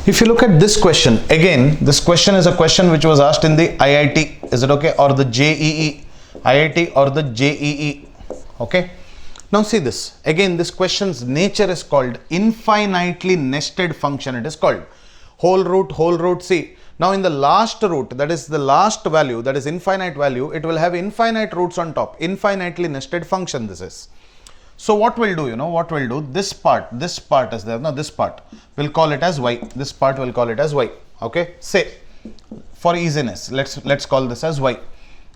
If you look at this question, again, this question is a question which was asked in the IIT, is it okay, or the JEE, IIT or the JEE, okay. Now see this, again this question's nature is called infinitely nested function, it is called whole root, see. Now in the last root, that is the last value, that is infinite value, it will have infinite roots on top, infinitely nested function this is. So what we'll do, what we'll do, this part is there, now this part, we'll call it as y, this part we'll call it as y, okay. Say, for easiness, let's call this as y.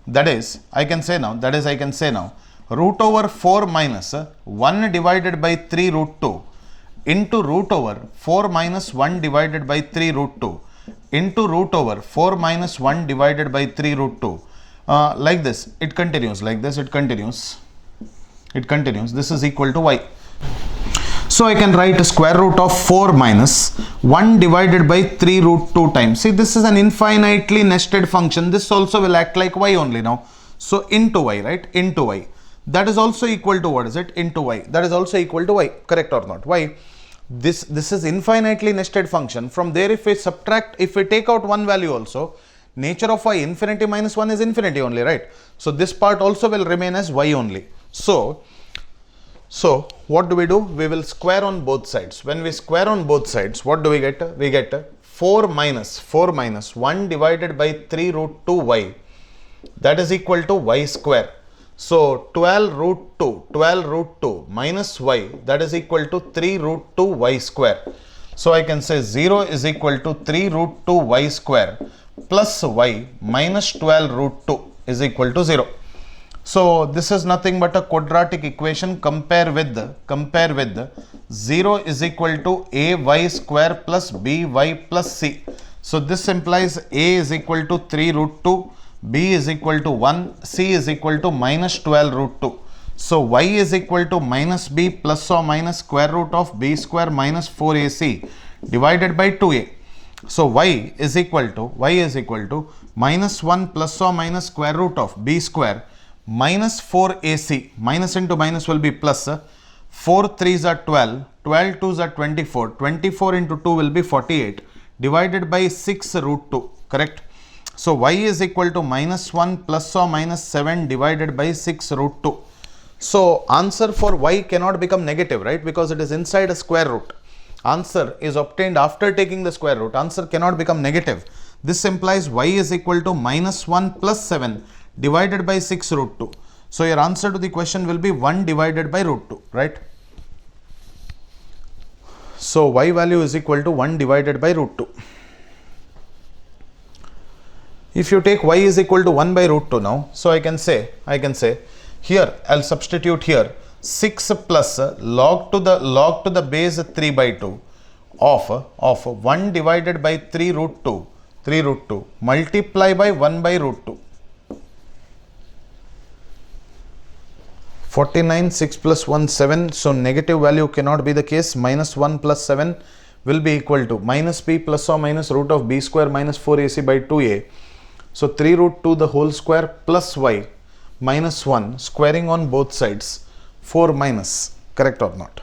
That is, I can say now, root over 4 minus 1 divided by 3 root 2 into root over 4 minus 1 divided by 3 root 2 into root over 4 minus 1 divided by 3 root 2. Like this, it continues, like this, it continues, this is equal to y. So I can write a square root of 4 minus 1 divided by 3 root 2 times. See, this is an infinitely nested function. This also will act like y only now. So into y, right? Into y. That is also equal to, what is it? Into y. That is also equal to y. Correct or not? Why? This is infinitely nested function. From there, if we subtract, if we take out one value also, nature of y, infinity minus 1 is infinity only, right? So this part also will remain as y only. So what do? We will square on both sides. When we square on both sides, what do we get? We get 4 minus 1 divided by 3 root 2y. That is equal to y square. So 12 root 2 minus y, that is equal to 3 root 2 y square. So I can say 0 is equal to 3 root 2 y square plus y minus 12 root 2 is equal to 0. So this is nothing but a quadratic equation. Compare with 0 is equal to ay square plus by plus c. So this implies a is equal to 3 root 2, b is equal to 1, c is equal to minus 12 root 2. So y is equal to minus b plus or minus square root of b square minus 4ac divided by 2a. So y is equal to minus 1 plus or minus square root of b square minus 4ac, minus into minus will be plus, 4 3s are 12, 12 2s are 24, 24 into 2 will be 48 divided by 6 root 2, correct. So y is equal to minus 1 plus or minus 7 divided by 6 root 2. So answer for y cannot become negative, right, because it is inside a square root. Answer is obtained after taking the square root. Answer cannot become negative. This implies y is equal to minus 1 plus 7 divided by 6 root 2. So your answer to the question will be 1 divided by root 2, right? So y value is equal to 1 divided by root 2. If you take y is equal to 1 by root 2 now, so I can say here, I'll substitute here 6 plus log to the base 3 by 2 of 1 divided by 3 root 2 multiply by 1 by root 2. 49, 6 plus 1, 7. So negative value cannot be the case. Minus 1 plus 7 will be equal to minus b plus or minus root of b square minus 4ac by 2a. So 3 root 2 the whole square plus y minus 1 squaring on both sides, 4 minus, correct or not?